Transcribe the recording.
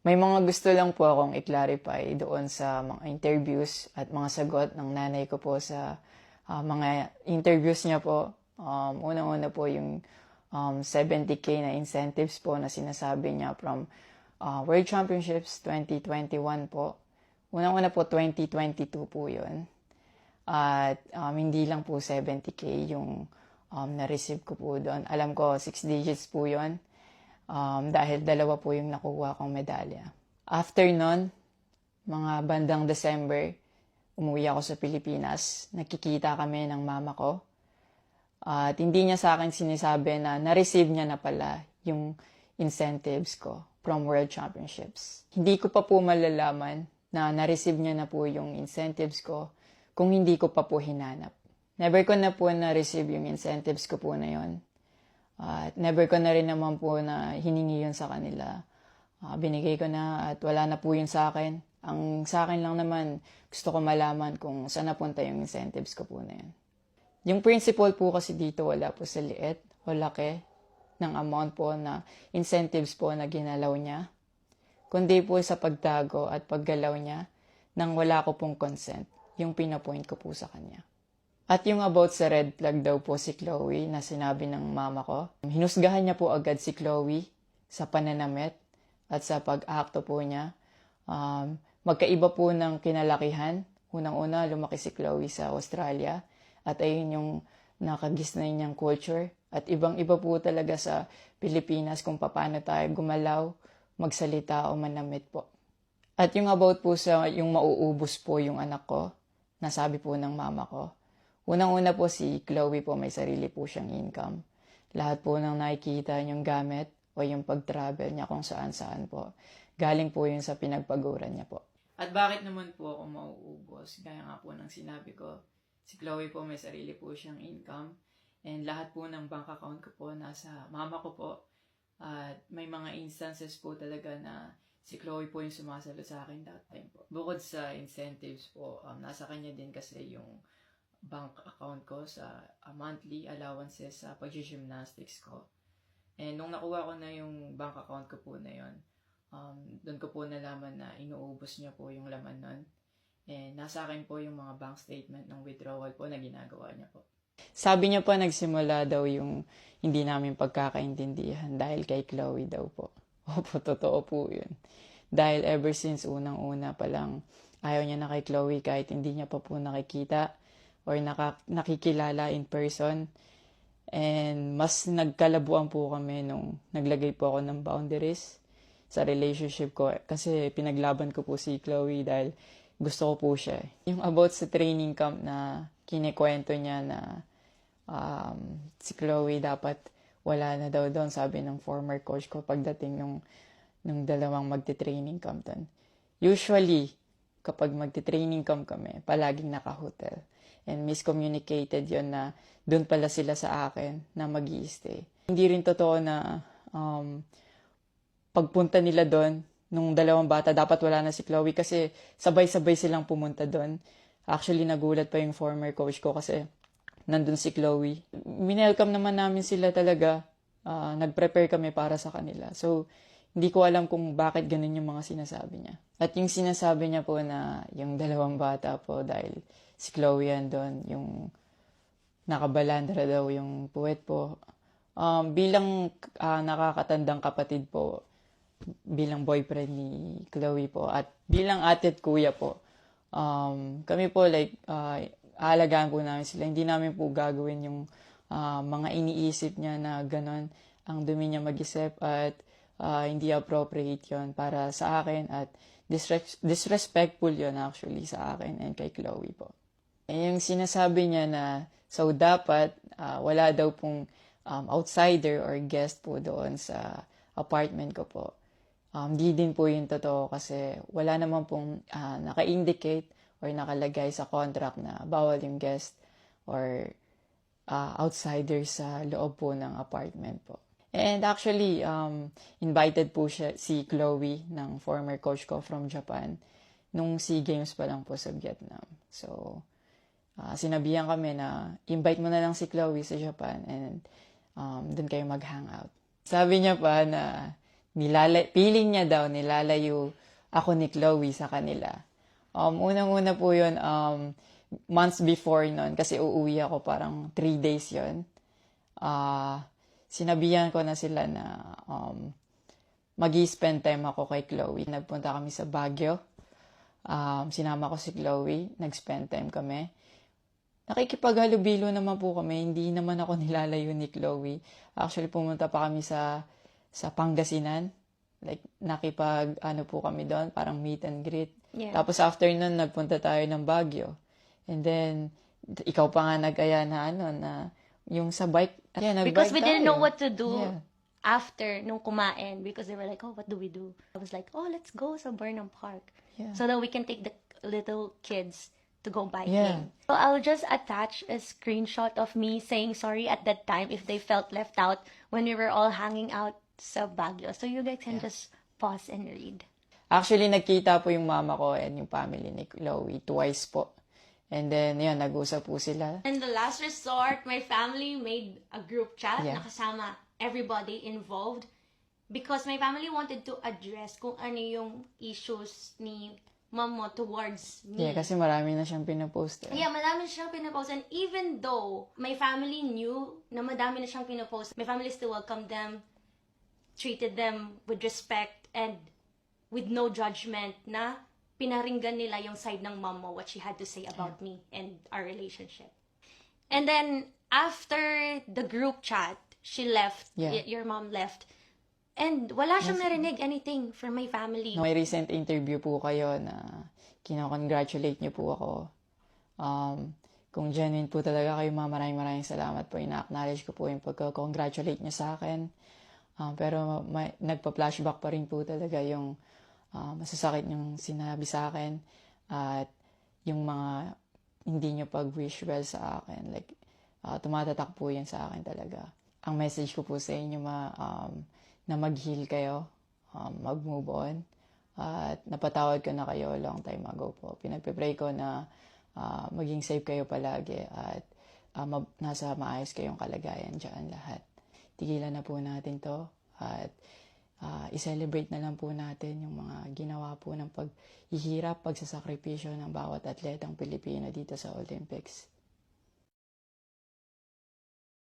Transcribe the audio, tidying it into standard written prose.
May mga gusto lang po akong i-clarify doon sa mga interviews at mga sagot ng nanay ko po sa mga interviews niya po. Unang-una po yung 70K na incentives po na sinasabi niya from World Championships 2021 po. Unang-una po 2022 po yun. At hindi lang po 70K yung na-receive ko po doon. Alam ko 6 digits po yun. Dahil dalawa po yung nakuha kong medalya. After nun, mga bandang December, umuwi ako sa Pilipinas. Nakikita kami ng mama ko. At hindi niya sa akin sinasabi na na-receive niya na pala yung incentives ko from World Championships. Hindi ko pa po malalaman na na-receive niya na po yung incentives ko kung hindi ko pa po hinanap. Never ko na po na-receive yung incentives ko po na yon. At never ko na rin naman po na hiningi yun sa kanila. Binigay ko na at wala na po yun sa akin. Ang sa akin lang naman, gusto ko malaman kung saan napunta yung incentives ko po na yun. Yung principle po kasi dito wala po sa liit o laki ng amount po na incentives po na ginalaw niya. Kundi po sa pagtago at paggalaw niya nang wala ko pong consent, yung pinapoint ko po sa kanya. At yung about sa red flag daw po si Chloe na sinabi ng mama ko, hinusgahan niya po agad si Chloe sa pananamit at sa pag-akto po niya. Magkaiba po ng kinalakihan. Unang-una, lumaki si Chloe sa Australia at ayun yung nakagisnay niyang culture. At ibang-iba po talaga sa Pilipinas kung paano tayo gumalaw, magsalita o manamit po. At yung about po sa yung mauubos po yung anak ko, nasabi po ng mama ko. Unang-una po si Chloe po may sarili po siyang income. Lahat po ng nakikita niyong gamit o yung pag-travel niya kung saan-saan po. Galing po yun sa pinagpaguran niya po. At bakit naman po ako mauubos? Gaya nga po ng sinabi ko, si Chloe po may sarili po siyang income. And lahat po ng bank account ko po nasa mama ko po. At may mga instances po talaga na si Chloe po yung sumasalo sa akin that time po. Bukod sa incentives po, nasa kanya din kasi yung bank account ko sa monthly allowances sa pag-gymnastics ko. And nung nakuha ko na yung bank account ko po na yun, doon ko po nalaman na inuubos niya po yung laman nun. And nasa akin po yung mga bank statement ng withdrawal po na ginagawa niya po. Sabi niya po nagsimula daw yung hindi namin pagkakaintindihan dahil kay Chloe daw po. Opo, totoo po yun. Dahil ever since unang-una pa lang, ayaw niya na kay Chloe kahit hindi niya pa po nakikita or nakikilala in person. And mas nagkalabuan po kami nung naglagay po ako ng boundaries sa relationship ko. Kasi pinaglaban ko po si Chloe dahil gusto ko po siya. Yung about sa training camp na kinikwento niya na si Chloe dapat wala na daw doon, sabi ng former coach ko pagdating nung dalawang magte-training camp doon. Usually, kapag magte-training camp kami, palaging naka-hotel. And miscommunicated yon na doon pala sila sa akin na mag-i-stay. Hindi rin totoo na pagpunta nila doon, nung dalawang bata, dapat wala na si Chloe kasi sabay-sabay silang pumunta doon. Actually, nagulat pa yung former coach ko kasi nandun si Chloe. Minelcome naman namin sila talaga. Nag-prepare kami para sa kanila. So, hindi ko alam kung bakit ganun yung mga sinasabi niya. At yung sinasabi niya po na yung dalawang bata po dahil si Chloe yan doon, yung nakabalandra daw yung puwet po. Bilang nakakatandang kapatid po, bilang boyfriend ni Chloe po, at bilang ate at kuya po, kami po aalagaan po namin sila. Hindi namin po gagawin yung mga iniisip niya na gano'n. Ang dumi niya mag-isip at hindi appropriate yon para sa akin at disrespectful yon actually sa akin and kay Chloe po. Yung sinasabi niya na so dapat wala daw pong outsider or guest po doon sa apartment ko po. Di din po yung totoo kasi wala naman pong naka-indicate or nakalagay sa contract na bawal yung guest or outsider sa loob po ng apartment po. And actually, invited po si Chloe ng former coach ko from Japan nung SEA Games pa lang po sa Vietnam. So, sinabihan kami na invite mo na lang si Chloe sa Japan and doon kayo mag-hangout. Sabi niya pa na feeling niya daw nilalayo ako ni Chloe sa kanila. Unang-una po yun, months before nun, kasi uuwi ako parang 3 days yun. Sinabihan ko na sila na mag-i-spend time ako kay Chloe. Nagpunta kami sa Baguio. Sinama ko si Chloe. Nag-spend time kami. Nakikipaghalubilo naman po kami. Hindi naman ako nilalayo ni Chloe. Actually, pumunta pa kami sa Pangasinan. Like, po kami doon. Parang meet and greet. Yeah. Tapos after nun, nagpunta tayo ng Baguio. And then, ikaw pa nga nag-aya na yung sa bike. Yeah, Because we didn't know tayo. what to do Yeah. after nung kumain because they were like, oh, what do we do? I was like, oh, let's go sa Burnham Park. Yeah. So that we can take the little kids to go biking. Yeah. So I'll just attach a screenshot of me saying sorry at that time if they felt left out when we were all hanging out sa Baguio. So you guys can just pause and read. Actually, nagkita po yung mama ko and yung family ni Chloe twice po. And then, yun, nag-usap po sila. In the last resort, my family made a group chat Yeah. na kasama everybody involved because my family wanted to address kung ano yung issues ni mom mo towards me. Yeah, kasi marami na siyang pinapost. Yeah, madami siyang pinapost. And even though my family knew na madami na siyang pinapost, my family still welcomed them, treated them with respect, and with no judgment na pinaringgan nila yung side ng mom mo, what she had to say about me and our relationship. And then, after the group chat, she left, Yeah. your mom left, and wala siyang narinig anything from my family. May recent interview po kayo na kinakongratulate niyo po ako. Kung genuine po talaga kayo, maraming salamat po. Ina-acknowledge ko po yung pagka-congratulate niyo sa akin. Pero nagpa-flashback pa rin po talaga yung masasakit yung sinabi sa akin at yung mga hindi nyo pag-wish well sa akin. Like, tumatatak po yan sa akin talaga. Ang message ko po sa inyo na mag-heal kayo, mag-move on, at napatawad ko na kayo long time ago po. Pinagpe-pray ko na maging safe kayo palagi at nasa maayos kayong kalagayan dyan lahat. Tigilan na po natin to at i-celebrate na lang po natin yung mga ginawa po ng paghihirap, pagsasakripisyo ng bawat atletang Pilipino dito sa Olympics.